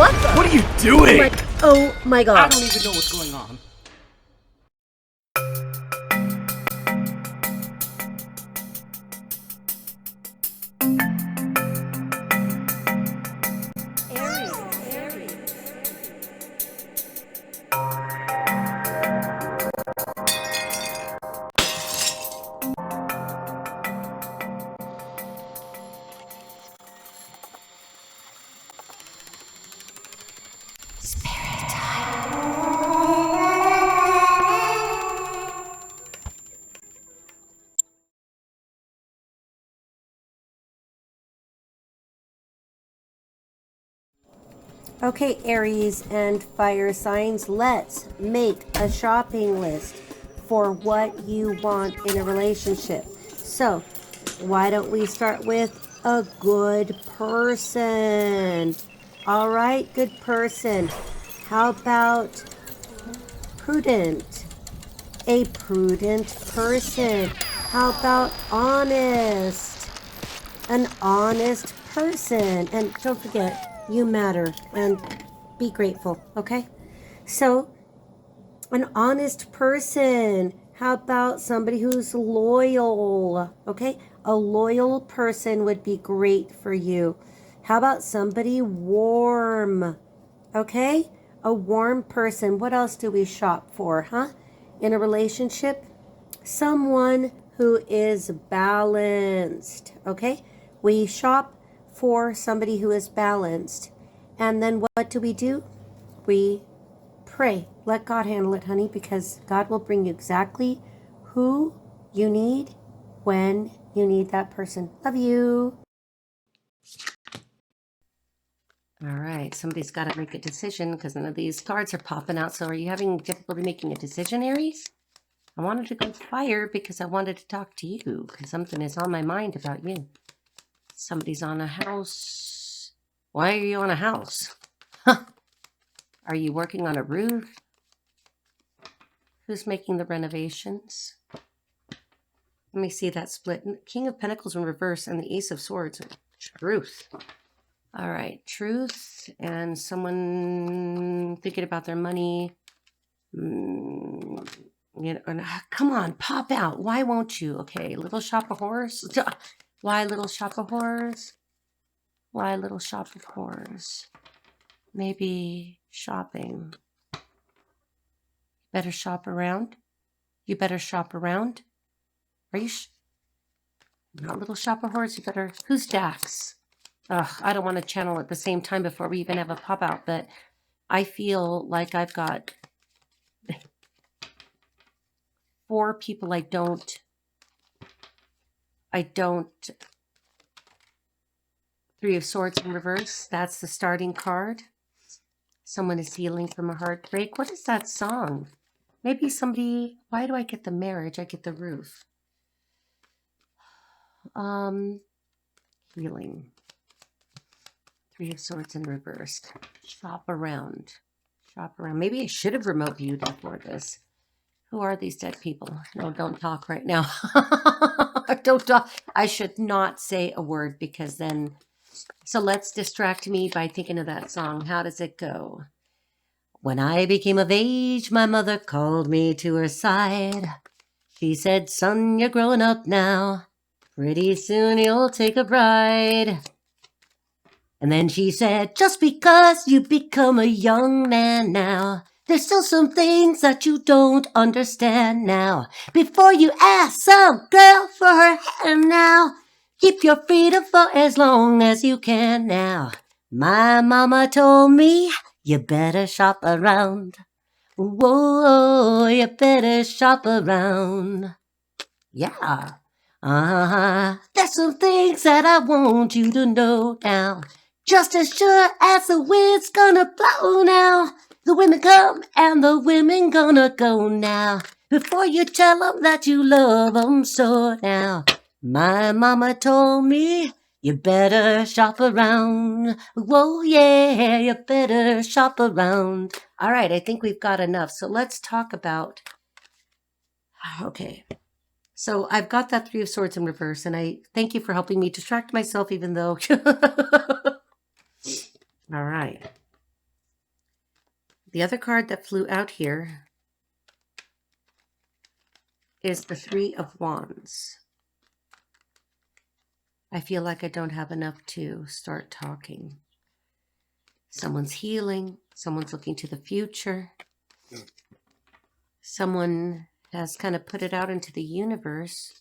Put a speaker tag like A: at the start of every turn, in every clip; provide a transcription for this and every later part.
A: What?
B: What are you doing?
A: Oh my god.
B: I don't even know what's going on.
A: Okay, Aries and fire signs, let's make a shopping list for what you want in a relationship. So, why don't we start with a good person? All right, good person. How about prudent? A prudent person. How about honest? An honest person. And don't forget, you matter, and be grateful, okay? So, an honest person. How about somebody who's loyal, okay? A loyal person would be great for you. How about somebody warm, okay? A warm person. What else do we shop for, huh? In a relationship? Someone who is balanced, okay? We shop for somebody who is balanced. And then what do? We pray. Let God handle it, honey, because God will bring you exactly who you need when you need that person. Love you. All right, somebody's got to make a decision because none of these cards are popping out. So are you having difficulty making a decision, Aries? I wanted to go fire because I wanted to talk to you because something is on my mind about you. Somebody's on a house. Why are you on a house? Are you working on a roof? Who's making the renovations? Let me see that split. King of Pentacles in reverse and the Ace of Swords. Truth. All right, truth and someone thinking about their money. You know, come on, pop out. Why won't you? Okay, Little Shop of Horrors. Why Little Shop of Horrors? Why Little Shop of Horrors? Maybe shopping. Better shop around. You better shop around. Are you not Little Shop of Horrors? You better. Who's Dax? Ugh, I don't want to channel at the same time before we even have a pop out, but I feel like I've got 4 people I don't. Three of Swords in reverse. That's the starting card. Someone is healing from a heartbreak. What is that song? Maybe somebody. Why do I get the marriage? I get the roof. Healing. 3 of Swords in reverse. Shop around. Shop around. Maybe I should have remote viewed before this. Who are these dead people? No, don't talk right now. Don't talk. I should not say a word because then. So let's distract me by thinking of that song. How does it go? When I became of age, my mother called me to her side. She said, son, you're growing up now. Pretty soon you'll take a bride. And then she said, just because you become a young man now, there's still some things that you don't understand now. Before you ask some girl for her hand now, keep your freedom for as long as you can now. My mama told me, you better shop around. Whoa, you better shop around. Yeah. There's some things that I want you to know now. Just as sure as the wind's gonna blow now, the women come and the women gonna go now. Before you tell them that you love them so now. My mama told me, you better shop around. Whoa, yeah, you better shop around. All right, I think we've got enough. So let's talk about... Okay. So I've got that 3 of Swords in reverse, and I thank you for helping me distract myself, even though... All right. The other card that flew out here is the Three of Wands. I feel like I don't have enough to start talking. Someone's healing. Someone's looking to the future. Someone has kind of put it out into the universe.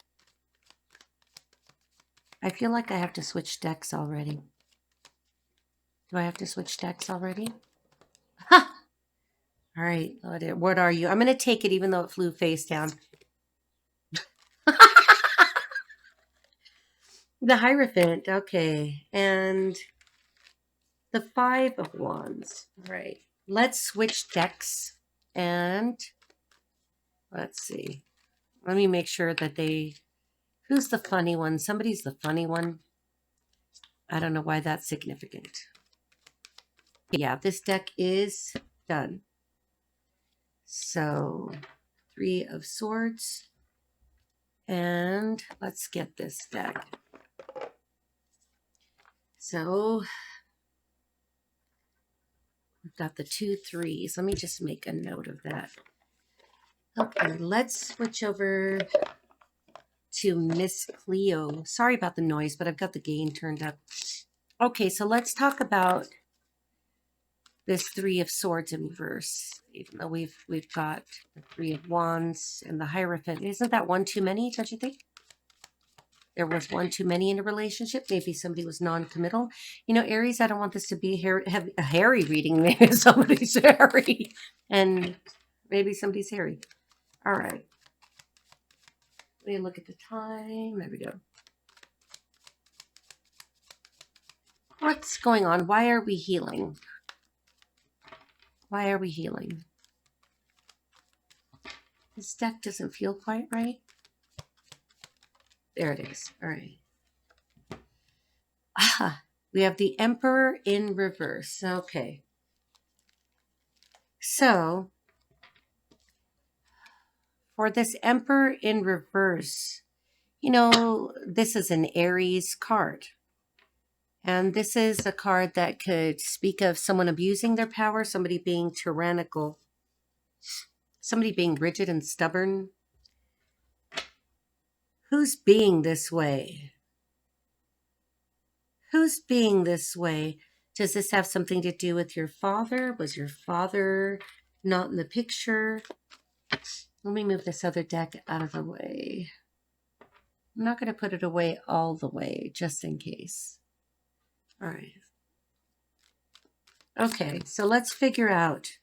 A: I feel like I have to switch decks already. Do I have to switch decks already? Ha! All right, what are you? I'm going to take it even though it flew face down. The Hierophant, okay. And the Five of Wands. All right, let's switch decks and let's see. Let me make sure that they... Who's the funny one? Somebody's the funny one. I don't know why that's significant. Yeah, this deck is done. So, Three of Swords. And let's get this deck. So, we've got the 2 3s. Let me just make a note of that. Okay, let's switch over to Miss Cleo. Sorry about the noise, but I've got the gain turned up. Okay, so let's talk about this Three of Swords in reverse. Even though we've got the Three of Wands and the Hierophant. Isn't that one too many, don't you think? There was one too many in a relationship. Maybe somebody was non-committal. You know, Aries, I don't want this to be a hairy reading. Maybe somebody's hairy. And maybe somebody's hairy. All right. Let me look at the time. There we go. What's going on? Why are we healing? Why are we healing? This deck doesn't feel quite right. There it is. All right. Ah, we have the Emperor in reverse. Okay. So, for this Emperor in reverse, you know, this is an Aries card. And this is a card that could speak of someone abusing their power, somebody being tyrannical, somebody being rigid and stubborn. Who's being this way? Who's being this way? Does this have something to do with your father? Was your father not in the picture? Let me move this other deck out of the way. I'm not going to put it away all the way, just in case. All right. Okay, so let's figure out.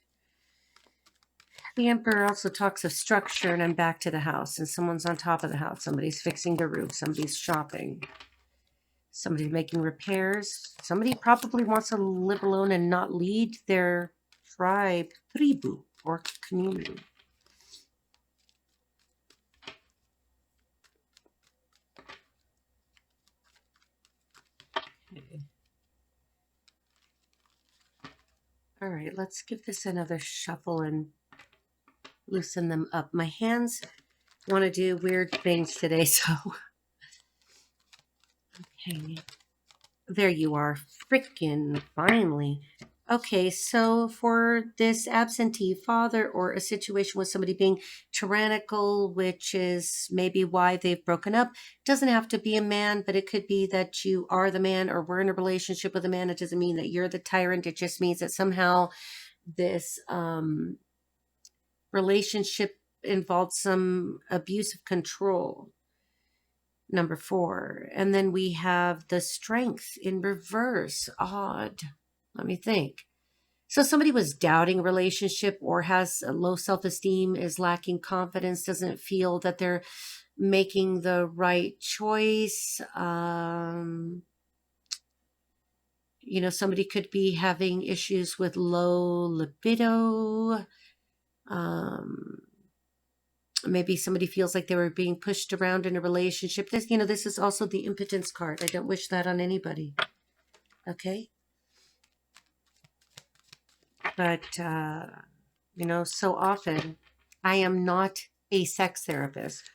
A: The Emperor also talks of structure, and I'm back to the house, and someone's on top of the house. Somebody's fixing the roof. Somebody's shopping. Somebody's making repairs. Somebody probably wants to live alone and not lead their tribu, or community. Okay. All right, let's give this another shuffle and loosen them up. My hands want to do weird things today, so... Okay. There you are. Frickin' finally. Okay, so for this absentee father or a situation with somebody being tyrannical, which is maybe why they've broken up, doesn't have to be a man, but it could be that you are the man or we're in a relationship with a man. It doesn't mean that you're the tyrant. It just means that somehow this relationship involved some abuse of control. Number 4. And then we have the Strength in reverse. Odd. Let me think. So somebody was doubting a relationship or has a low self-esteem, is lacking confidence, doesn't feel that they're making the right choice. You know, somebody could be having issues with low libido. Maybe somebody feels like they were being pushed around in a relationship. This, you know, this is also the impotence card. I don't wish that on anybody. Okay? But, you know, so often, I am not a sex therapist,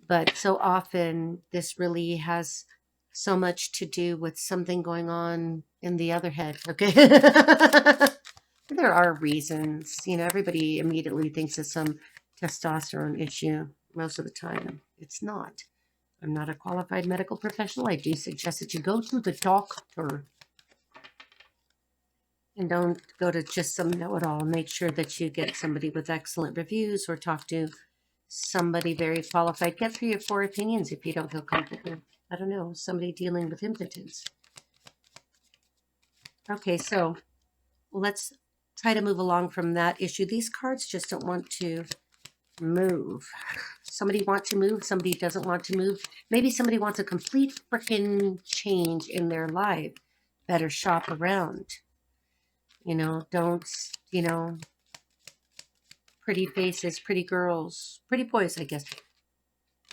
A: but so often this really has so much to do with something going on in the other head. Okay? There are reasons. You know, everybody immediately thinks it's some testosterone issue. Most of the time, it's not. I'm not a qualified medical professional. I do suggest that you go to the doctor and don't go to just some know-it-all. Make sure that you get somebody with excellent reviews or talk to somebody very qualified. Get 3 or 4 opinions if you don't feel comfortable. I don't know, somebody dealing with impotence. Okay, so let's try to move along from that issue. These cards just don't want to move. Somebody wants to move, somebody doesn't want to move. Maybe somebody wants a complete freaking change in their life. Better shop around. You know, don't, you know, pretty faces, pretty girls, pretty boys, I guess.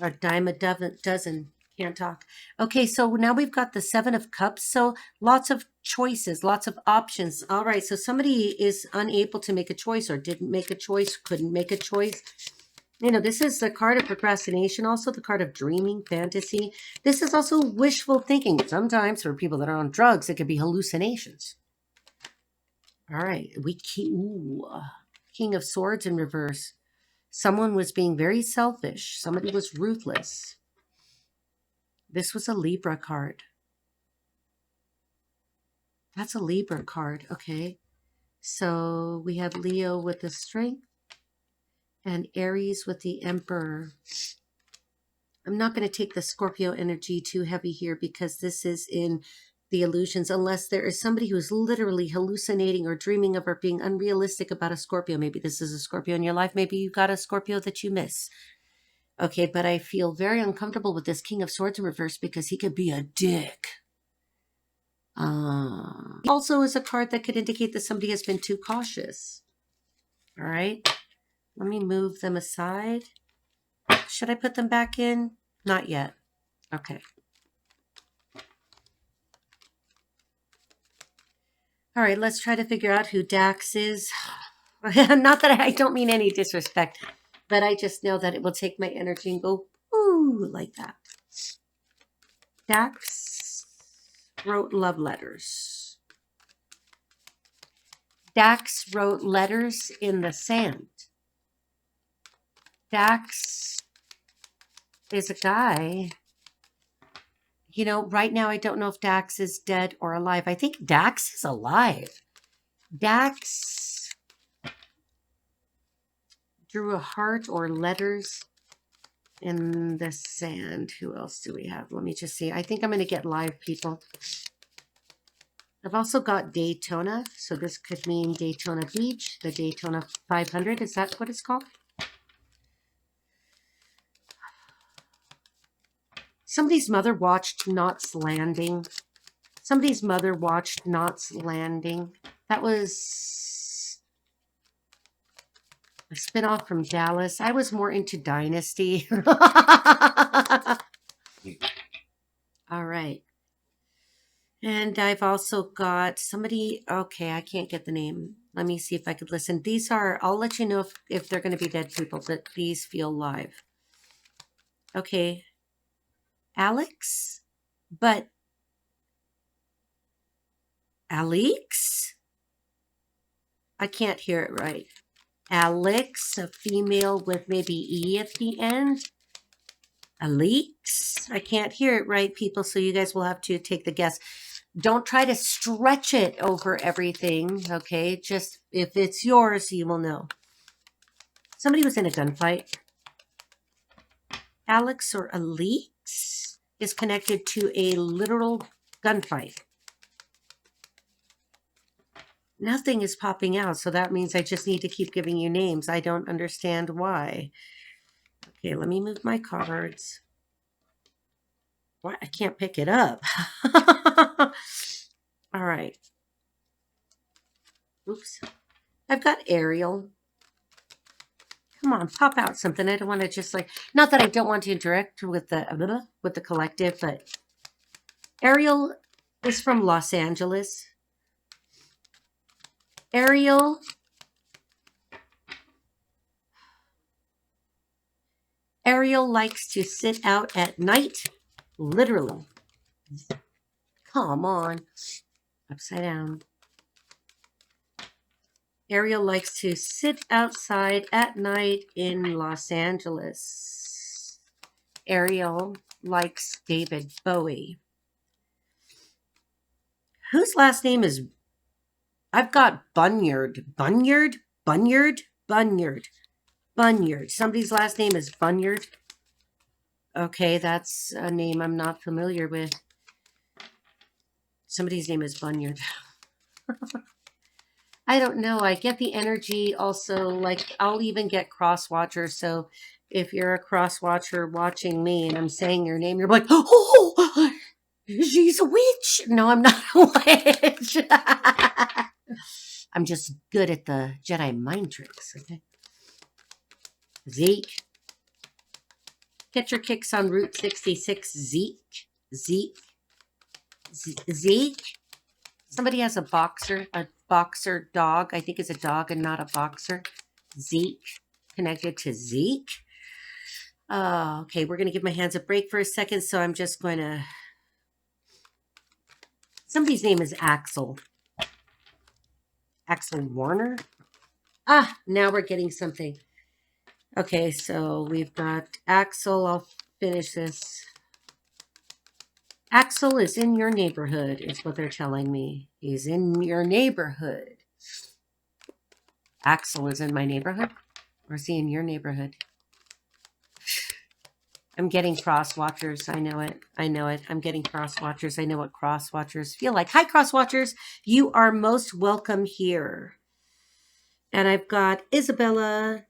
A: A dime a dozen. Can't talk. Okay, so now we've got the 7 of Cups. So lots of choices, lots of options. All right, so somebody is unable to make a choice or didn't make a choice, couldn't make a choice. You know, this is the card of procrastination, also the card of dreaming, fantasy. This is also wishful thinking. Sometimes for people that are on drugs, it could be hallucinations. All right, King of Swords in reverse. Someone was being very selfish. Somebody was ruthless. This was a Libra card. That's a Libra card, okay. So we have Leo with the Strength and Aries with the Emperor. I'm not going to take the Scorpio energy too heavy here because this is in the illusions, unless there is somebody who's literally hallucinating or dreaming of or being unrealistic about a Scorpio. Maybe this is a Scorpio in your life. Maybe you got a Scorpio that you miss. Okay, but I feel very uncomfortable with this King of Swords in reverse because he could be a dick. Also is a card that could indicate that somebody has been too cautious. All right, let me move them aside. Should I put them back in? Not yet. Okay. All right, let's try to figure out who Dax is. Not that I don't mean any disrespect, but I just know that it will take my energy and go, ooh, like that. Dax wrote love letters. Dax wrote letters in the sand. Dax is a guy. You know, right now I don't know if Dax is dead or alive. I think Dax is alive. Dax drew a heart or letters in the sand. Who else do we have? Let me just see. I think I'm going to get live people. I've also got Daytona. So this could mean Daytona Beach, the Daytona 500. Is that what it's called? Somebody's mother watched Knots Landing. Somebody's mother watched Knots Landing. That was a spinoff from Dallas. I was more into Dynasty. All right. And I've also got somebody, okay, I can't get the name. Let me see if I could listen. These are, I'll let you know if they're going to be dead people, but these feel live. Okay. Alex? But Alex? I can't hear it right. Alex, a female with maybe E at the end. Alex? I can't hear it right, people, so you guys will have to take the guess. Don't try to stretch it over everything, okay? Just if it's yours, you will know. Somebody was in a gunfight. Alex or Alex is connected to a literal gunfight. Nothing is popping out, so that means I just need to keep giving you names. I don't understand why. Okay, let me move my cards. What? I can't pick it up. All right. Oops. I've got Ariel. Come on, pop out something. I don't want to just like, not that I don't want to interact with the collective, but Ariel is from Los Angeles. Ariel likes to sit out at night, literally. Come on. Upside down. Ariel likes to sit outside at night in Los Angeles. Ariel likes David Bowie. Whose last name is... I've got Bunyard. Bunyard? Bunyard? Bunyard. Bunyard. Somebody's last name is Bunyard. Okay, that's a name I'm not familiar with. Somebody's name is Bunyard. I don't know. I get the energy also, like, I'll even get cross-watchers. So if you're a cross-watcher watching me and I'm saying your name, you're like, oh, she's a witch. No, I'm not a witch. I'm just good at the Jedi mind tricks. Okay. Zeke. Get your kicks on Route 66. Zeke. Zeke. Zeke. Somebody has a boxer dog. I think it's a dog and not a boxer. Zeke. Connected to Zeke. Okay, we're going to give my hands a break for a second. So I'm just going to... Somebody's name is Axel. Axel Warner? Ah, now we're getting something. Okay, so we've got Axel. I'll finish this. Axel is in your neighborhood, is what they're telling me. He's in your neighborhood. Axel is in my neighborhood? Or is he in your neighborhood? I'm getting cross-watchers. I know it. I know it. I'm getting cross-watchers. I know what cross-watchers feel like. Hi, cross-watchers. You are most welcome here. And I've got Isabella.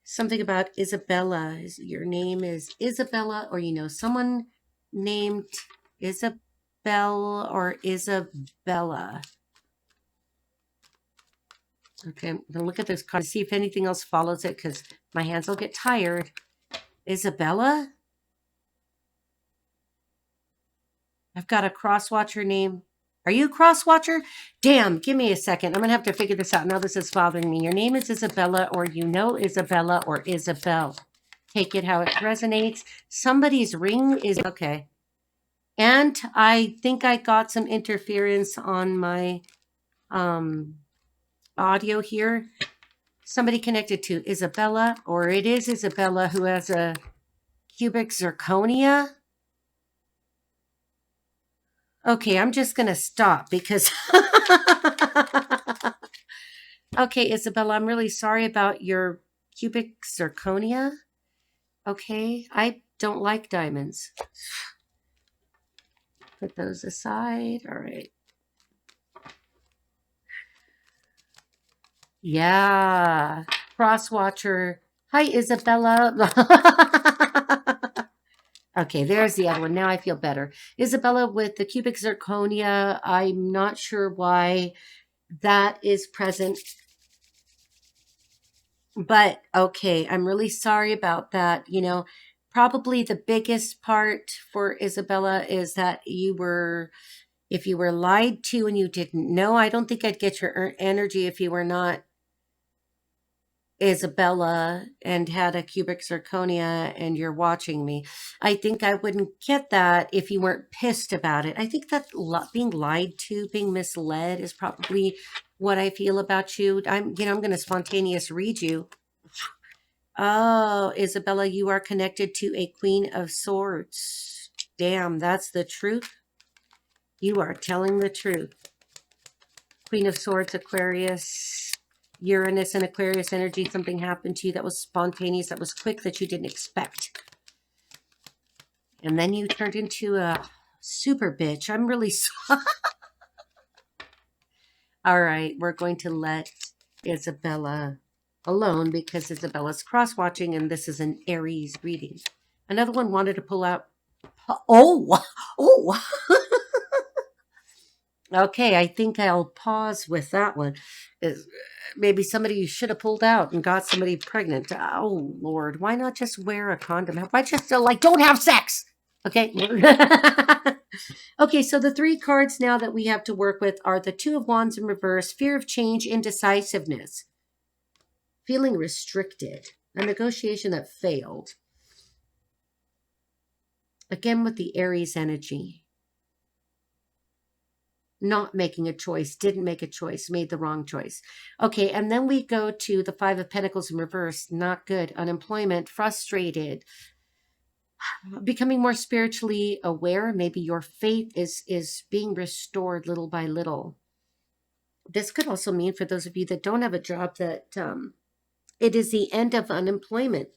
A: Something about Isabella. Your name is Isabella, or you know someone named Isabel or Isabella. Okay, I'm going to look at this card to see if anything else follows it because my hands will get tired. Isabella? I've got a cross-watcher name. Are you a cross-watcher? Damn, give me a second. I'm going to have to figure this out. Now this is bothering me. Your name is Isabella, or you know Isabella, or Isabel. Take it how it resonates. Somebody's ring is... Okay. And I think I got some interference on my audio here. Somebody connected to Isabella, or it is Isabella who has a cubic zirconia. Okay, I'm just going to stop because... Okay, Isabella, I'm really sorry about your cubic zirconia. Okay, I don't like diamonds. Put those aside. All right. Yeah, cross-watcher. Hi, Isabella. Okay, there's the other one. Now I feel better. Isabella with the cubic zirconia. I'm not sure why that is present. But, okay, I'm really sorry about that. You know, probably the biggest part for Isabella is that if you were lied to and you didn't know, I don't think I'd get your energy if you were not Isabella and had a cubic zirconia and you're watching me. I think I wouldn't get that if you weren't pissed about it. I think that being lied to, being misled is probably what I feel about you. I'm going to spontaneous read you. Oh, Isabella, you are connected to a Queen of Swords. Damn, that's the truth. You are telling the truth. Queen of Swords, Aquarius, Uranus and Aquarius energy. Something happened to you that was spontaneous, that was quick, that you didn't expect. And then you turned into a super bitch. I'm really sorry. All right, we're going to let Isabella alone because Isabella's cross-watching and this is an Aries reading. Another one wanted to pull out. Oh. Okay, I think I'll pause with that one. Maybe somebody should have pulled out and got somebody pregnant. Oh, Lord. Why not just wear a condom? Why just, don't have sex? Okay. Okay, so the three cards now that we have to work with are the Two of Wands in reverse, fear of change, indecisiveness, feeling restricted, a negotiation that failed. Again, with the Aries energy. not making a choice, didn't make a choice, made the wrong choice. Okay, and then we go to the Five of Pentacles in reverse. Not good. Unemployment, frustrated, becoming more spiritually aware. Maybe your faith is being restored little by little. This could also mean for those of you that don't have a job that it is the end of unemployment.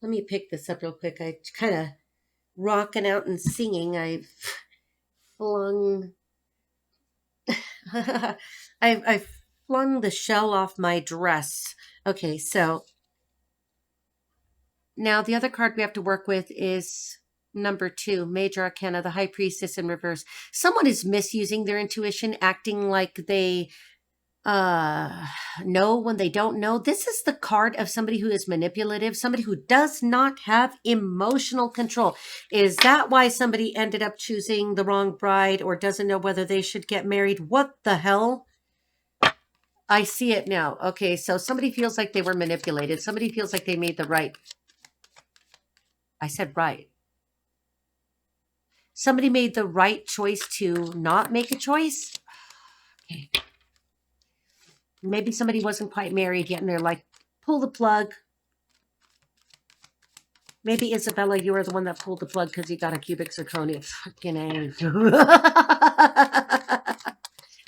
A: Let me pick this up real quick. I kind of rocking out and singing. I've flung I've flung the shell off my dress. Okay, so now the other card we have to work with is number 2, Major Arcana, the High Priestess in reverse. Someone is misusing their intuition, acting like they know when they don't know. This is the card of somebody who is manipulative, somebody who does not have emotional control. Is that why somebody ended up choosing the wrong bride or doesn't know whether they should get married? What the hell? I see it now. Okay, so somebody feels like they were manipulated. Somebody feels like they made the right. I said right. Somebody made the right choice to not make a choice. Okay. Maybe somebody wasn't quite married yet and they're like, pull the plug. Maybe Isabella, you were the one that pulled the plug because you got a cubic zirconia. Fucking A.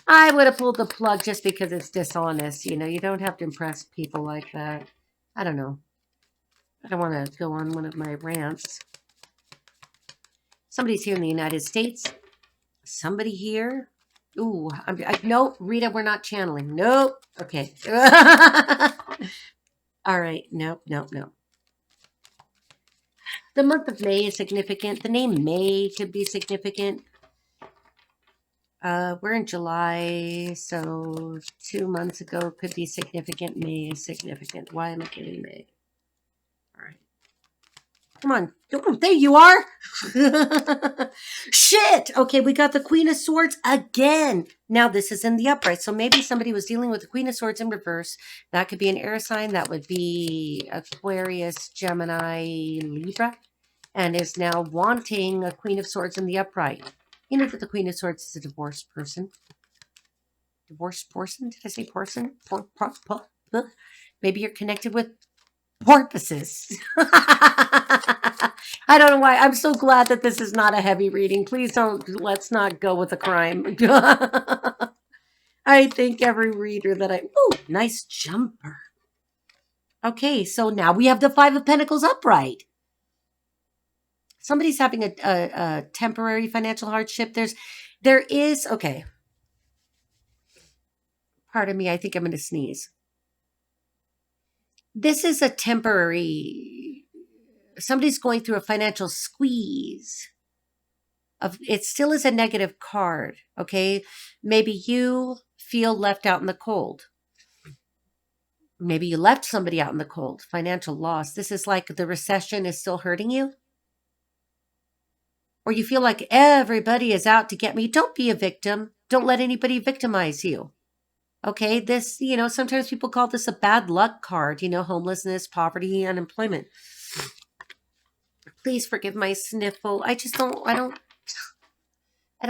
A: I would have pulled the plug just because it's dishonest. You know, you don't have to impress people like that. I don't know. I don't want to go on one of my rants. Somebody's here in the United States. Somebody here. Ooh, no, Rita, we're not channeling. Nope. Okay. All right. Nope. The month of May is significant. The name May could be significant. We're in July, so 2 months ago could be significant. May is significant. Why am I getting May? All right. Come on. Oh, there you are. Shit. Okay, we got the Queen of Swords again. Now this is in the upright. So maybe somebody was dealing with the Queen of Swords in reverse. That could be an air sign. That would be Aquarius, Gemini, Libra. And is now wanting a Queen of Swords in the upright. You know that the Queen of Swords is a divorced person. Divorced person? Did I say person? Maybe you're connected with porpoises. I don't know why. I'm so glad that this is not a heavy reading. Please let's not go with a crime. I think every reader that ooh, nice jumper. Okay, so now we have the Five of Pentacles upright. Somebody's having a temporary financial hardship. There is, okay. Pardon me, I think I'm going to sneeze. This is a temporary, somebody's going through a financial squeeze. It still is a negative card, okay? Maybe you feel left out in the cold. Maybe you left somebody out in the cold. Financial loss. This is like the recession is still hurting you. Or you feel like everybody is out to get me. Don't be a victim. Don't let anybody victimize you. Okay, this, sometimes people call this a bad luck card, homelessness, poverty, unemployment. Please forgive my sniffle. I don't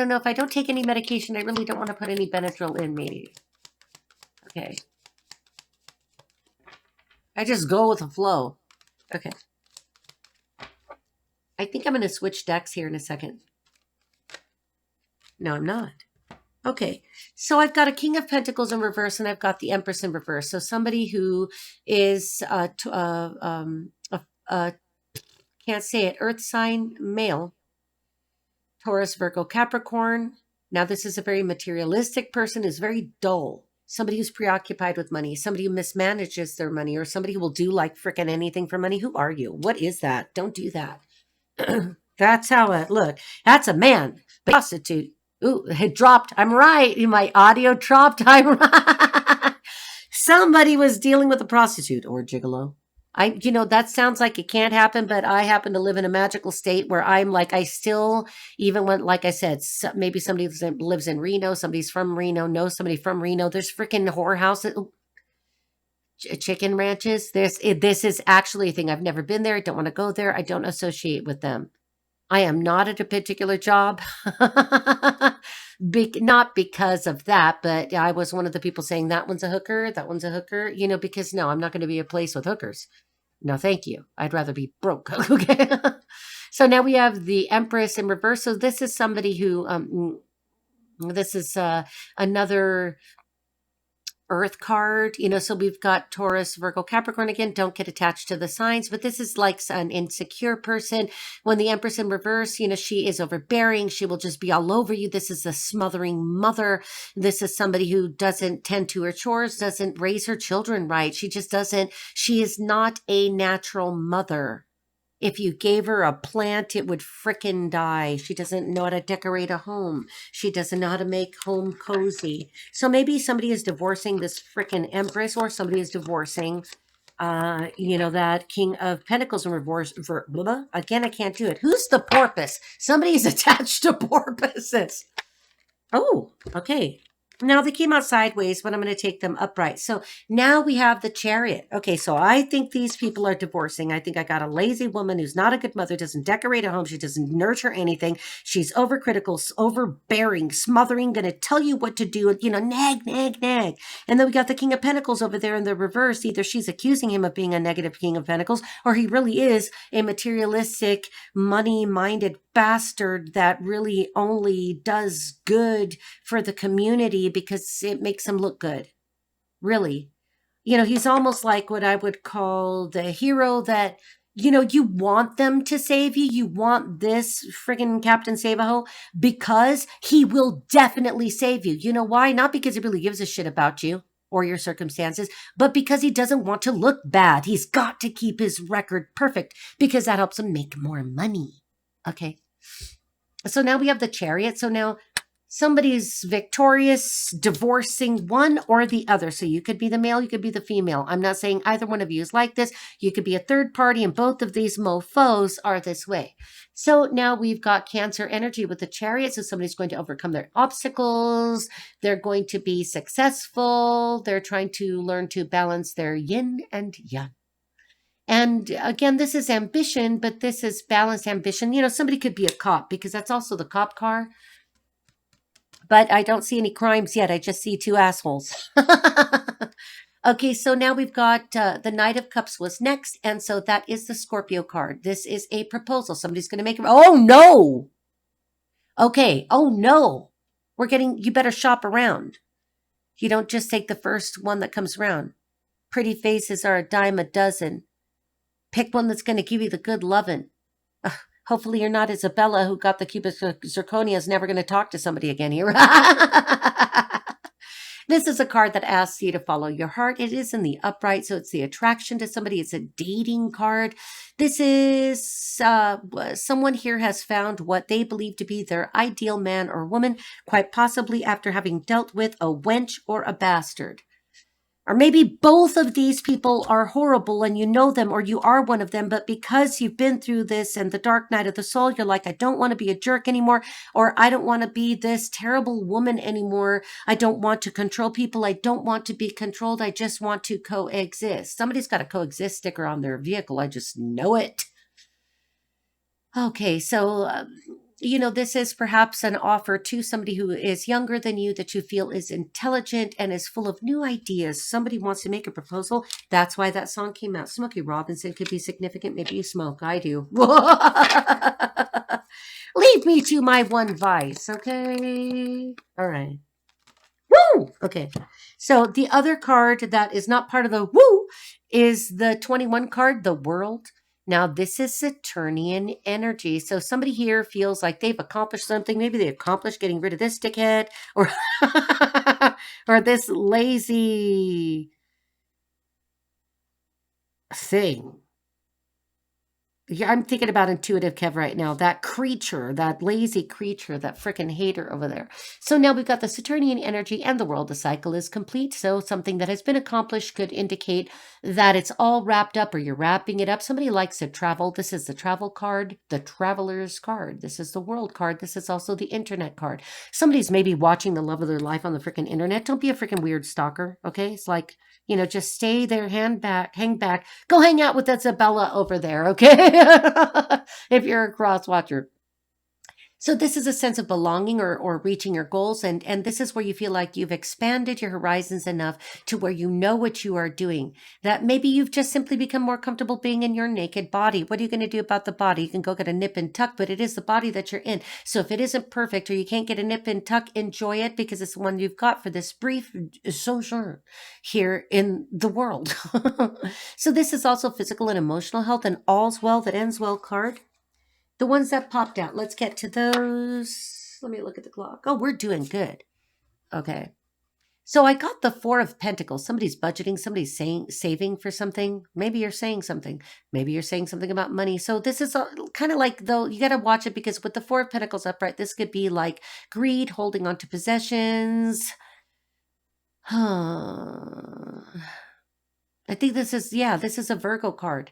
A: know. If I don't take any medication, I really don't want to put any Benadryl in me. Okay. I just go with the flow. Okay. I think I'm going to switch decks here in a second. No, I'm not. Okay, so I've got a King of Pentacles in reverse and I've got the Empress in reverse. So somebody who is, can't say it, Earth sign male, Taurus, Virgo, Capricorn. Now this is a very materialistic person who's very dull. Somebody who's preoccupied with money, somebody who mismanages their money, or somebody who will do like frickin' anything for money. Who are you? What is that? Don't do that. That's how it look. That's a man. Prostitute. Ooh, it dropped. I'm right. My audio dropped. I'm right. Somebody was dealing with a prostitute or gigolo. That sounds like it can't happen, but I happen to live in a magical state where I'm like, I still, even when, like I said, maybe somebody lives in Reno, somebody's from Reno, knows somebody from Reno. There's freaking whorehouses, chicken ranches. This is actually a thing. I've never been there. I don't want to go there. I don't associate with them. I am not at a particular job. Not because of that, but I was one of the people saying that one's a hooker, that one's a hooker, because no, I'm not going to be a place with hookers. No, thank you. I'd rather be broke. Okay. So now we have the Empress in reverse. So this is somebody who, this is another Earth card, so we've got Taurus, Virgo, Capricorn again. Don't get attached to the signs, but this is like an insecure person. When the Empress in reverse, she is overbearing. She will just be all over you. This is a smothering mother. This is somebody who doesn't tend to her chores, doesn't raise her children right. She just doesn't. She is not a natural mother. If you gave her a plant, it would frickin' die. She doesn't know how to decorate a home. She doesn't know how to make home cozy. So maybe somebody is divorcing this frickin' Empress, or somebody is divorcing, that King of Pentacles in reverse. Again, I can't do it. Who's the porpoise? Somebody's attached to porpoises. Oh, okay. Now they came out sideways, but I'm going to take them upright. So now we have the Chariot. Okay, so I think these people are divorcing. I think I got a lazy woman who's not a good mother, doesn't decorate a home. She doesn't nurture anything. She's overcritical, overbearing, smothering, going to tell you what to do, nag, nag, nag. And then we got the King of Pentacles over there in the reverse. Either she's accusing him of being a negative King of Pentacles, or he really is a materialistic, money-minded bastard that really only does good for the community because it makes him look good. Really. He's almost like what I would call the hero that, you want them to save you. You want this friggin' Captain Save-A-Ho because he will definitely save you. You know why? Not because he really gives a shit about you or your circumstances, but because he doesn't want to look bad. He's got to keep his record perfect because that helps him make more money. Okay. So now we have the Chariot. So now somebody's victorious, divorcing one or the other. So you could be the male, you could be the female. I'm not saying either one of you is like this. You could be a third party, and both of these mofos are this way. So now we've got Cancer energy with the Chariot. So somebody's going to overcome their obstacles. They're going to be successful. They're trying to learn to balance their yin and yang. And again, this is ambition, but this is balanced ambition. Somebody could be a cop because that's also the cop car. But I don't see any crimes yet. I just see two assholes. Okay, so now we've got the Knight of Cups was next. And so that is the Scorpio card. This is a proposal. Somebody's going to make it. Oh, no. Okay. Oh, no. You better shop around. You don't just take the first one that comes around. Pretty faces are a dime a dozen. Pick one that's going to give you the good lovin'. Hopefully you're not Isabella who got the Cupid Zirconia is never going to talk to somebody again here. This is a card that asks you to follow your heart. It is in the upright, so it's the attraction to somebody. It's a dating card. This is someone here has found what they believe to be their ideal man or woman, quite possibly after having dealt with a wench or a bastard. Or maybe both of these people are horrible and you know them, or you are one of them, but because you've been through this and the dark night of the soul, you're like, I don't want to be a jerk anymore, or I don't want to be this terrible woman anymore. I don't want to control people. I don't want to be controlled. I just want to coexist. Somebody's got a coexist sticker on their vehicle. I just know it. Okay, so this is perhaps an offer to somebody who is younger than you that you feel is intelligent and is full of new ideas. Somebody wants to make a proposal. That's why that song came out. Smokey Robinson could be significant. Maybe you smoke. I do. Leave me to my one vice, okay? All right. Woo! Okay. So the other card that is not part of the woo is the 21 card, the World. Now, this is Saturnian energy. So somebody here feels like they've accomplished something. Maybe they accomplished getting rid of this dickhead or, or this lazy thing. Yeah, I'm thinking about Intuitive Kev right now. That creature, that lazy creature, that freaking hater over there. So now we've got the Saturnian energy and the World. The cycle is complete. So something that has been accomplished could indicate that it's all wrapped up or you're wrapping it up. Somebody likes to travel. This is the travel card, the traveler's card. This is the World card. This is also the internet card. Somebody's maybe watching the love of their life on the freaking internet. Don't be a freaking weird stalker. Okay. It's like, just stay there, hang back, go hang out with Isabella over there. Okay. If you're a cross watcher. So this is a sense of belonging or reaching your goals. And this is where you feel like you've expanded your horizons enough to where you know what you are doing. That maybe you've just simply become more comfortable being in your naked body. What are you going to do about the body? You can go get a nip and tuck, but it is the body that you're in. So if it isn't perfect or you can't get a nip and tuck, enjoy it because it's the one you've got for this brief sojourn here in the world. So this is also physical and emotional health, and all's well that ends well card. The ones that popped out, let's get to those. Let me look at the clock. Oh, we're doing good. Okay. So I got the Four of Pentacles. Somebody's budgeting, somebody's saving for something. Maybe you're saying something. Maybe you're saying something about money. So this is kind of like, though, you got to watch it because with the Four of Pentacles upright, this could be like greed, holding on to possessions. I think this is a Virgo card.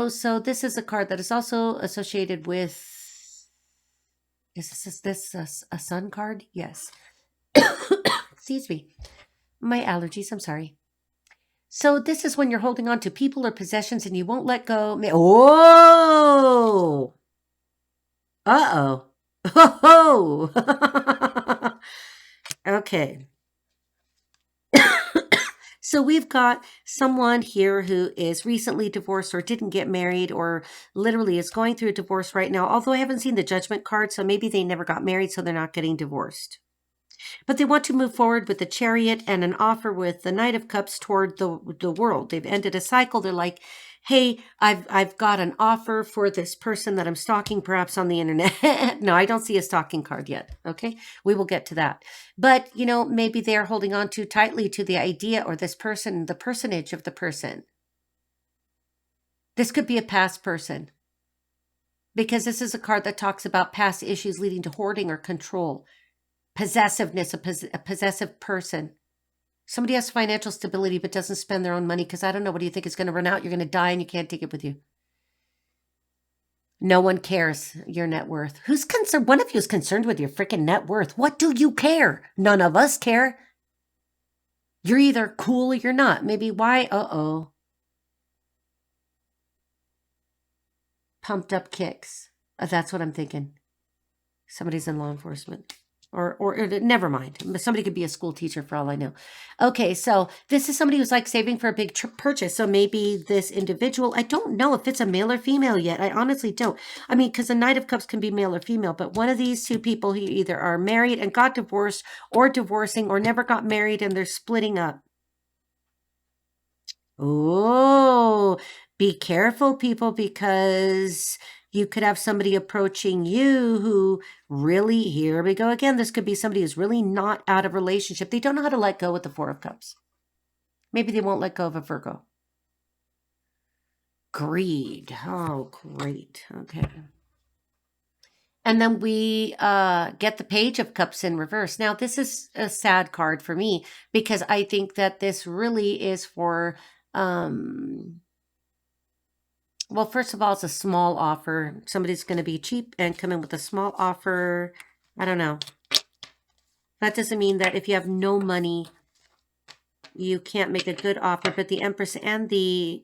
A: So this is a card that is also associated with, is this a sun card? Yes. Excuse me. My allergies, I'm sorry. So this is when you're holding on to people or possessions and you won't let go. Oh! Uh-oh. Oh! Okay. So we've got someone here who is recently divorced or didn't get married or literally is going through a divorce right now. Although I haven't seen the judgment card, so maybe they never got married, so they're not getting divorced. But they want to move forward with the Chariot and an offer with the Knight of Cups toward the world. They've ended a cycle. They're like, hey, I've got an offer for this person that I'm stalking perhaps on the internet. No, I don't see a stalking card yet. Okay. We will get to that. But, maybe they're holding on too tightly to the idea or this person, the personage of the person. This could be a past person because this is a card that talks about past issues leading to hoarding or control, possessiveness, a possessive person. Somebody has financial stability but doesn't spend their own money because I don't know, what do you think is going to run out? You're going to die and you can't take it with you. No one cares your net worth. Who's concerned? One of you is concerned with your freaking net worth. What do you care? None of us care. You're either cool or you're not. Maybe why? Uh-oh. Pumped up kicks. That's what I'm thinking. Somebody's in law enforcement. Or never mind. Somebody could be a school teacher for all I know. Okay, so this is somebody who's like saving for a big purchase. So maybe this individual, I don't know if it's a male or female yet. I honestly don't. I mean, because the Knight of Cups can be male or female, but one of these two people who either are married and got divorced or divorcing or never got married and they're splitting up. Oh, be careful, people, because you could have somebody approaching you who really, here we go again, this could be somebody who's really not out of relationship. They don't know how to let go with the Four of Cups. Maybe they won't let go of a Virgo. Greed. Oh, great. Okay. And then we get the Page of Cups in reverse. Now, this is a sad card for me because I think that this really is for... well, first of all, it's a small offer. Somebody's going to be cheap and come in with a small offer. I don't know. That doesn't mean that if you have no money, you can't make a good offer. But the Empress and the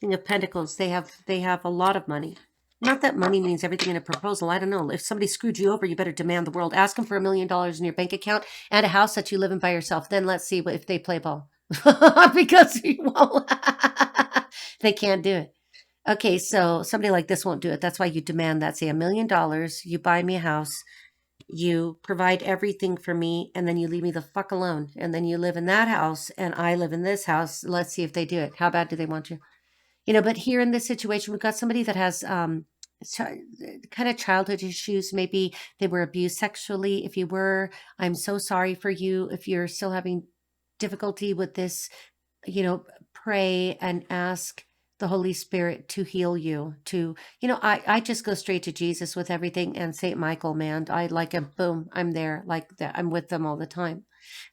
A: King of Pentacles, they have a lot of money. Not that money means everything in a proposal. I don't know. If somebody screwed you over, you better demand the world. Ask them for $1 million in your bank account and a house that you live in by yourself. Then let's see if they play ball. Because you won't. They can't do it. Okay, so somebody like this won't do it. That's why you demand that. Say $1 million, you buy me a house, you provide everything for me, and then you leave me the fuck alone. And then you live in that house, and I live in this house. Let's see if they do it. How bad do they want you? But here in this situation, we've got somebody that has kind of childhood issues. Maybe they were abused sexually. If you were, I'm so sorry for you. If you're still having difficulty with this, pray and ask the Holy Spirit to heal you. I just go straight to Jesus with everything, and Saint Michael, man, I like him. Boom, I'm there like that. I'm with them all the time.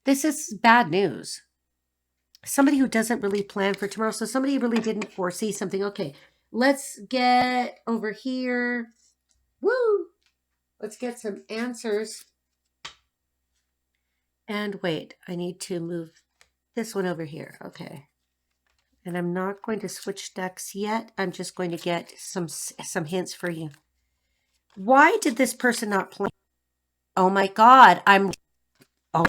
A: This is bad news. Somebody who doesn't really plan for tomorrow. So somebody really didn't foresee something. Okay, let's get over here. Woo! Let's get some answers. And wait, I need to move this one over here. Okay. And I'm not going to switch decks yet. I'm just going to get some hints for you. Why did this person not play? Oh my God, oh,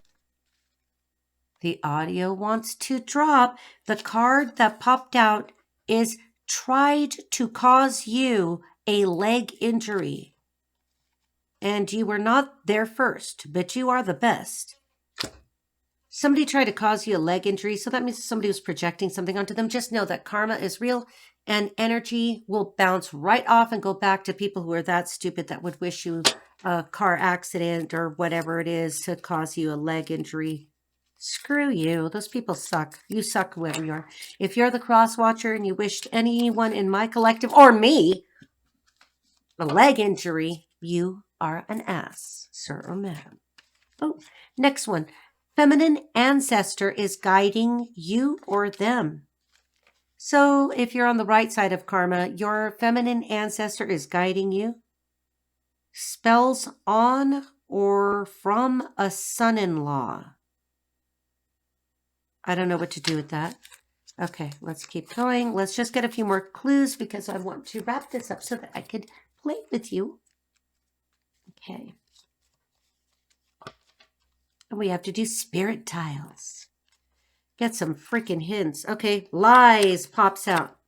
A: the audio wants to drop. The card that popped out is tried to cause you a leg injury. And you were not there first, but you are the best. Somebody tried to cause you a leg injury, so that means somebody was projecting something onto them. Just know that karma is real and energy will bounce right off and go back to people who are that stupid that would wish you a car accident or whatever it is to cause you a leg injury. Screw you. Those people suck. You suck whoever you are. If you're the cross watcher and you wished anyone in my collective or me a leg injury, you are an ass, sir or madam. Oh, next one. Feminine ancestor is guiding you or them. So if you're on the right side of karma, your feminine ancestor is guiding you. Spells on or from a son-in-law. I don't know what to do with that. Okay, let's keep going. Let's just get a few more clues because I want to wrap this up so that I could play with you. Okay. And we have to do spirit tiles. Get some freaking hints. Okay, lies pops out.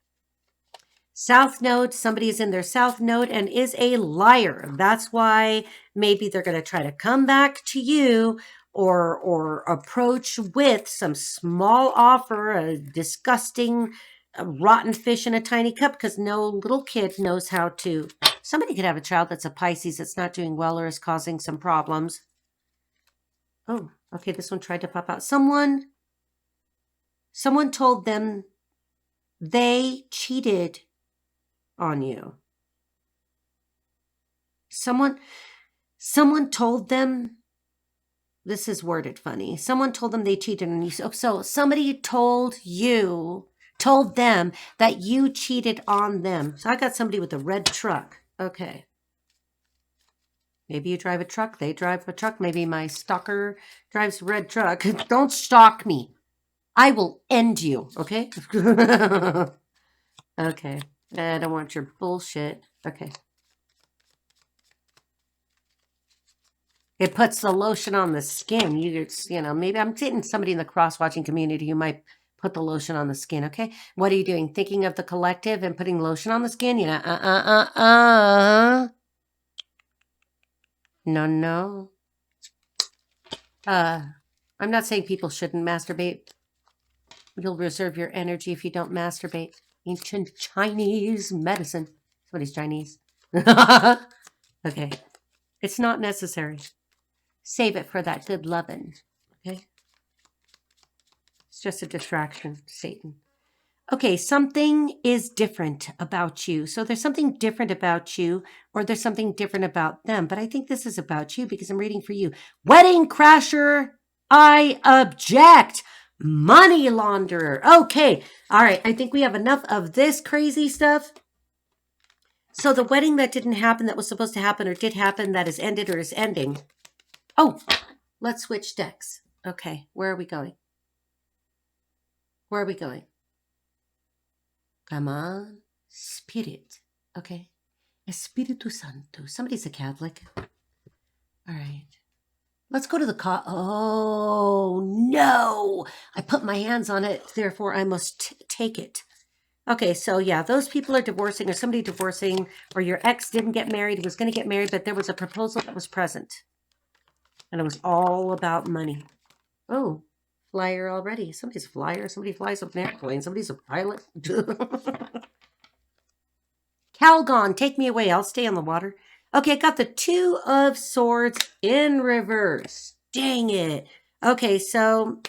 A: South node, somebody is in their south node and is a liar. That's why maybe they're going to try to come back to you or approach with some small offer, a disgusting, rotten fish in a tiny cup, because no little kid knows how to. Somebody could have a child that's a Pisces that's not doing well or is causing some problems. Oh, okay, this one tried to pop out. Someone told them they cheated on you. Someone told them, this is worded funny. Someone told them they cheated on you. So somebody told them that you cheated on them. So I got somebody with a red truck. Okay. Maybe you drive a truck. They drive a truck. Maybe my stalker drives a red truck. Don't stalk me. I will end you. Okay. Okay. I don't want your bullshit. Okay. It puts the lotion on the skin. You know, maybe I'm dating somebody in the cross-watching community who might put the lotion on the skin, okay? What are you doing? Thinking of the collective and putting lotion on the skin? You know, No. I'm not saying people shouldn't masturbate. You'll reserve your energy if you don't masturbate. Ancient Chinese medicine. Somebody's Chinese. Okay. It's not necessary. Save it for that good lovin'. Okay? It's just a distraction, Satan. Okay, something is different about you. So there's something different about you, or there's something different about them. But I think this is about you because I'm reading for you. Wedding crasher, I object. Money launderer. Okay, all right. I think we have enough of this crazy stuff. So the wedding that didn't happen, that was supposed to happen or did happen, that is ended or is ending. Oh, let's switch decks. Okay, where are we going? Where are we going? Come on. Spirit. Okay. Espiritu Santo. Somebody's a Catholic. All right. Let's go to the Oh, no. I put my hands on it. Therefore, I must take it. Okay, so yeah, those people are divorcing or somebody divorcing or your ex didn't get married, was going to get married, but there was a proposal that was present. And it was all about money. Oh, flyer already. Somebody's a flyer. Somebody flies up an airplane. Somebody's a pilot. Calgon, take me away. I'll stay on the water. Okay, I got the 2 of Swords in reverse. Dang it. Okay, so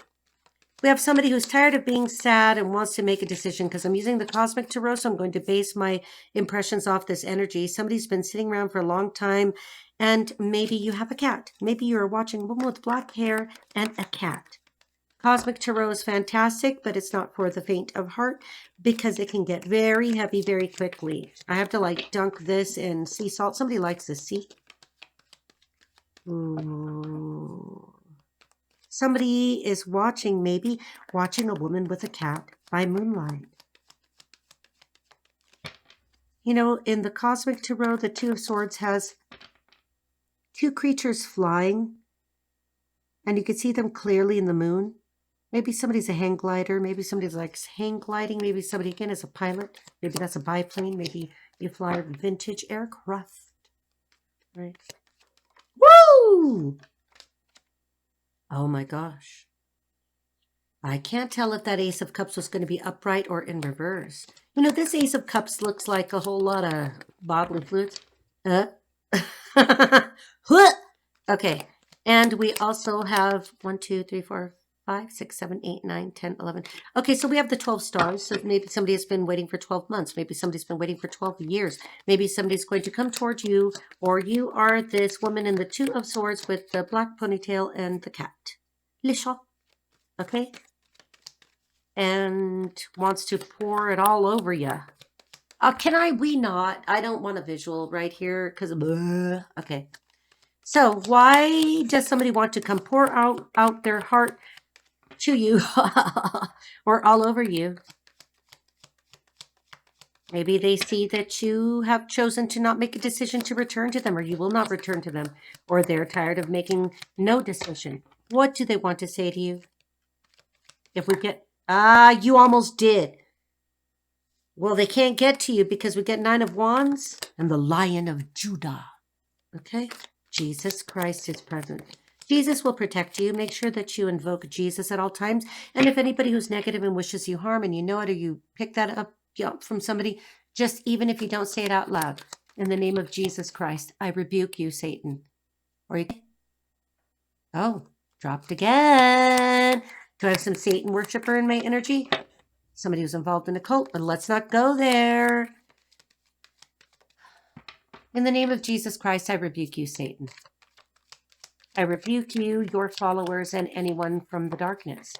A: we have somebody who's tired of being sad and wants to make a decision because I'm using the Cosmic Tarot, so I'm going to base my impressions off this energy. Somebody's been sitting around for a long time, and maybe you have a cat. Maybe you're watching a woman with black hair and a cat. Cosmic Tarot is fantastic, but it's not for the faint of heart because it can get very heavy very quickly. I have to like dunk this in sea salt. Somebody likes the sea. Ooh. Somebody is maybe watching a woman with a cat by moonlight. You know, in the Cosmic Tarot, the Two of Swords has two creatures flying, and you can see them clearly in the moon. Maybe somebody's a hang glider. Maybe somebody's like hang gliding. Maybe somebody, again, is a pilot. Maybe that's a biplane. Maybe you fly a vintage aircraft. Right. Woo! Oh my gosh. I can't tell if that Ace of Cups was going to be upright or in reverse. You know, this Ace of Cups looks like a whole lot of bodily fluids. Okay. And we also have 1, 2, 3, 4, 5, 6, 7, 8, 9, 10, 11. Okay, so we have the 12 stars. So maybe somebody has been waiting for 12 months. Maybe somebody's been waiting for 12 years. Maybe somebody's going to come towards you, or you are this woman in the Two of Swords with the black ponytail and the cat. Lisha. Okay? And wants to pour it all over you. We not? I don't want a visual right here because of okay. So why does somebody want to come pour out their heart to you or all over you? Maybe they see that you have chosen to not make a decision to return to them, or you will not return to them, or they're tired of making no decision. What do they want to say to you? If we get, you almost did. Well, they can't get to you because we get 9 of Wands and the Lion of Judah. Okay? Jesus Christ is present. Jesus will protect you. Make sure that you invoke Jesus at all times. And if anybody who's negative and wishes you harm and you know it, or you pick that up from somebody, just even if you don't say it out loud, in the name of Jesus Christ, I rebuke you, Satan. Or you, dropped again. Do I have some Satan worshiper in my energy? Somebody who's involved in a cult, but let's not go there. In the name of Jesus Christ, I rebuke you, Satan. I rebuke you, your followers, and anyone from the darkness.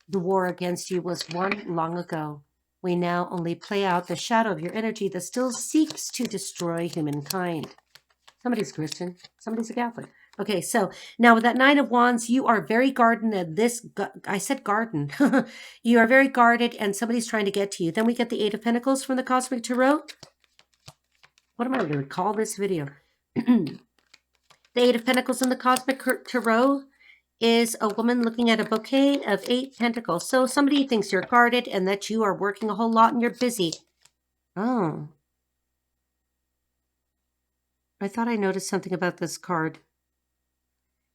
A: The war against you was won long ago. We now only play out the shadow of your energy that still seeks to destroy humankind. Somebody's Christian. Somebody's a Catholic. Okay, so now with that 9 of Wands, you are very guarded at this. I said garden. You are very guarded and somebody's trying to get to you. Then we get the 8 of Pentacles from the Cosmic Tarot. What am I going to call this video? The 8 of Pentacles in the Cosmic Tarot is a woman looking at a bouquet of 8 pentacles. So somebody thinks you're guarded and that you are working a whole lot and you're busy. Oh. I thought I noticed something about this card.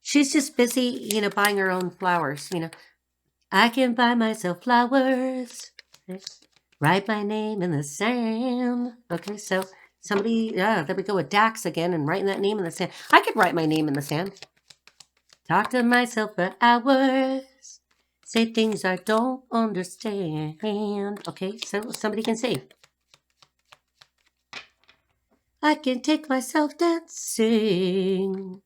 A: She's just busy, buying her own flowers, I can buy myself flowers. Write my name in the sand. Okay, so somebody, there we go with Dax again and writing that name in the sand. I could write my name in the sand. Talk to myself for hours. Say things I don't understand. Okay, so somebody can say, I can take myself dancing.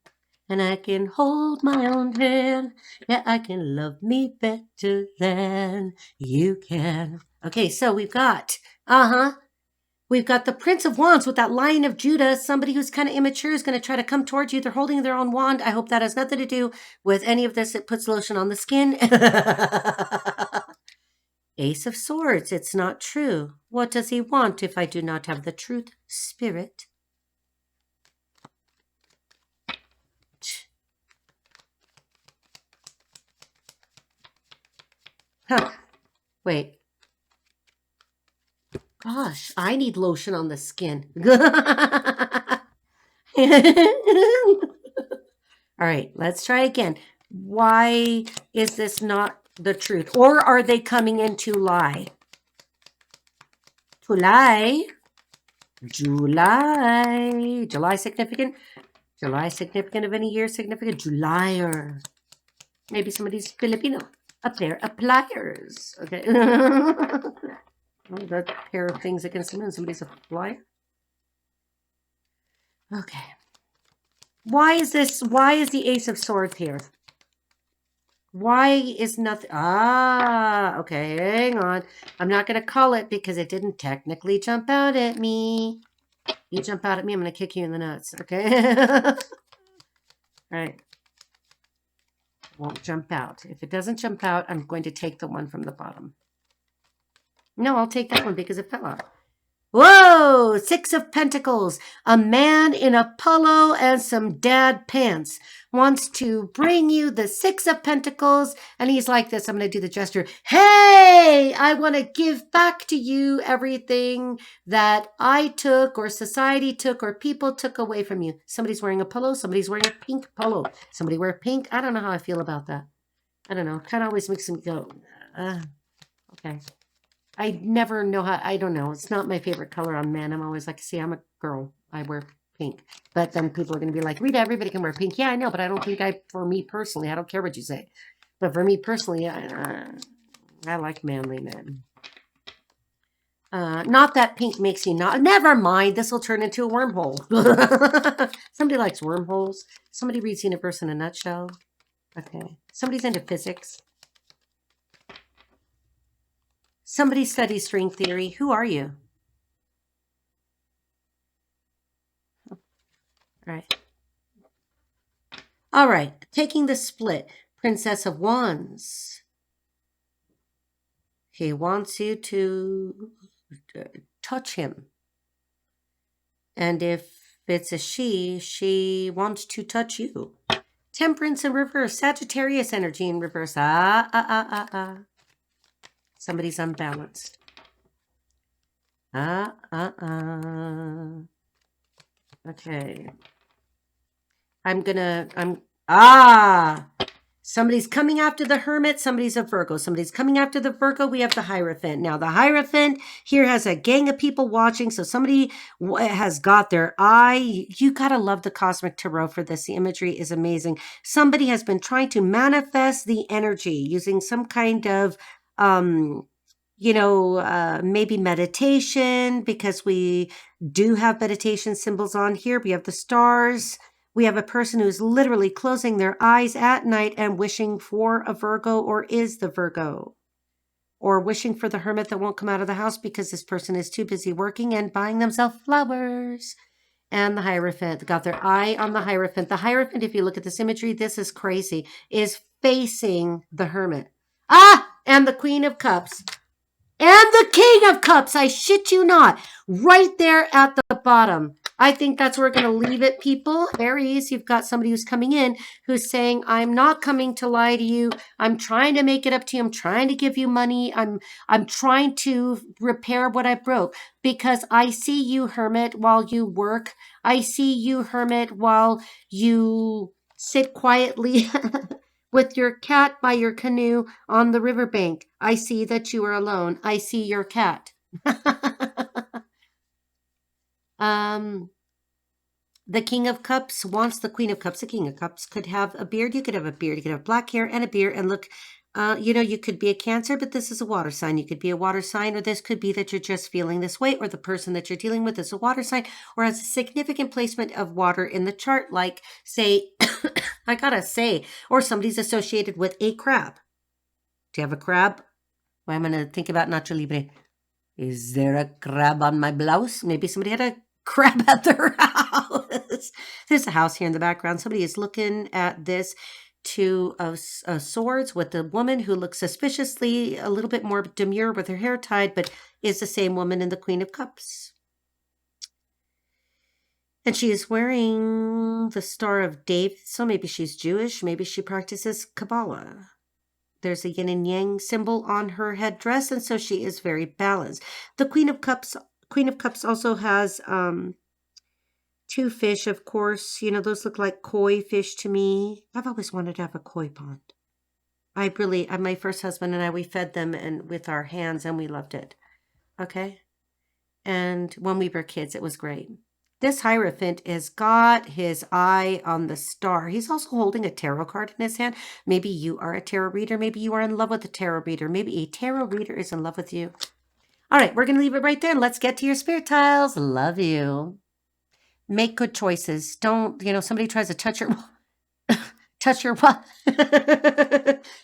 A: And I can hold my own hand. Yeah, I can love me better than you can. Okay, so we've got, we've got the Prince of Wands with that Lion of Judah. Somebody who's kind of immature is going to try to come towards you. They're holding their own wand. I hope that has nothing to do with any of this. It puts lotion on the skin. Ace of Swords. It's not true. What does he want if I do not have the truth? Spirit. Huh. Wait. Gosh, I need lotion on the skin. All right, let's try again. Why is this not the truth? Or are they coming in to lie? To lie? July. July significant? July significant of any year significant? Julyer. Maybe somebody's Filipino. A pair of pliers. Okay. That pair of things against the moon. Somebody's a flyer. Okay. Why is the Ace of Swords here? Why is nothing? Okay. Hang on. I'm not going to call it because it didn't technically jump out at me. You jump out at me, I'm going to kick you in the nuts. Okay. All right. Won't jump out. If it doesn't jump out, I'm going to take the one from the bottom. No, I'll take that one because it fell out. Whoa! 6 of Pentacles. A man in a polo and some dad pants wants to bring you the 6 of Pentacles. And he's like this. I'm going to do the gesture. Hey, I want to give back to you everything that I took or society took or people took away from you. Somebody's wearing a polo. Somebody's wearing a pink polo. Somebody wear pink. I don't know how I feel about that. I don't know. Kind of always makes me go, okay. I never know how, I don't know. It's not my favorite color on men. I'm always like, see, I'm a girl. I wear pink. But then people are going to be like, Rita, everybody can wear pink. Yeah, I know, but I don't think for me personally, I don't care what you say. But for me personally, I like manly men. Not that pink makes you not, never mind. This will turn into a wormhole. Somebody likes wormholes. Somebody reads Universe in a Nutshell. Okay. Somebody's into physics. Somebody studies string theory. Who are you? All right. All right. Taking the split. Princess of Wands. He wants you to touch him. And if it's a she wants to touch you. Temperance in reverse. Sagittarius energy in reverse. Somebody's unbalanced. Okay. Somebody's coming after the Hermit. Somebody's a Virgo. Somebody's coming after the Virgo. We have the Hierophant. Now, the Hierophant here has a gang of people watching. So somebody has got their eye. You got to love the Cosmic Tarot for this. The imagery is amazing. Somebody has been trying to manifest the energy using some kind of, maybe meditation, because we do have meditation symbols on here. We have the stars. We have a person who's literally closing their eyes at night and wishing for a Virgo or is the Virgo, or wishing for the Hermit that won't come out of the house because this person is too busy working and buying themselves flowers. And the Hierophant got their eye on the Hierophant. The Hierophant, if you look at this imagery, this is crazy, is facing the Hermit. And the Queen of Cups. And the King of Cups, I shit you not, right there at the bottom. I think that's where we're going to leave it, people. Aries, you've got somebody who's coming in who's saying, I'm not coming to lie to you. I'm trying to make it up to you. I'm trying to give you money. I'm trying to repair what I broke, because I see you, Hermit, while you work. I see you, Hermit, while you sit quietly with your cat by your canoe on the riverbank. I see that you are alone. I see your cat. The King of Cups wants the Queen of Cups. The King of Cups could have a beard. You could have a beard. You could have black hair and a beard. And look, you could be a Cancer, but this is a water sign. You could be a water sign, or this could be that you're just feeling this way, or the person that you're dealing with is a water sign, or has a significant placement of water in the chart, like, say, I gotta say, or somebody's associated with a crab. Do you have a crab? Well, I'm going to think about Nacho Libre. Is there a crab on my blouse? Maybe somebody had a crab at their house. There's a house here in the background. Somebody is looking at this Two of Swords with the woman who looks suspiciously a little bit more demure with her hair tied, but is the same woman in the Queen of Cups. And she is wearing the Star of David, so maybe she's Jewish, maybe she practices Kabbalah. There's a yin and yang symbol on her headdress, and so she is very balanced. The Queen of Cups also has two fish, of course. Those look like koi fish to me. I've always wanted to have a koi pond. My first husband and I, we fed them and with our hands, and we loved it. Okay? And when we were kids, it was great. This Hierophant has got his eye on the star. He's also holding a tarot card in his hand. Maybe you are a tarot reader. Maybe you are in love with a tarot reader. Maybe a tarot reader is in love with you. All right, we're going to leave it right there. And let's get to your spirit tiles. Love you. Make good choices. Don't, somebody tries to touch your what?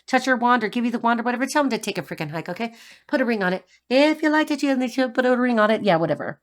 A: Touch your wand or give you the wand or whatever. Tell them to take a freaking hike, okay? Put a ring on it. If you like it, you should put a ring on it. Yeah, whatever.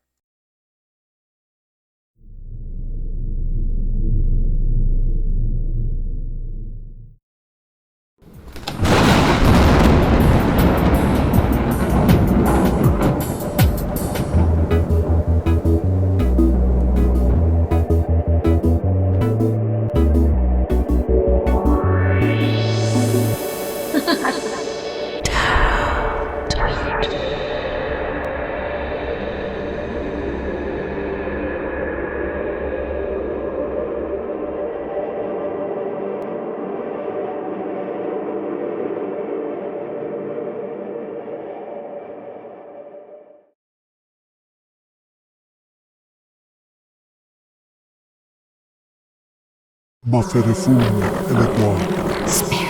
C: Ma ferifugne eleguante.
A: Spare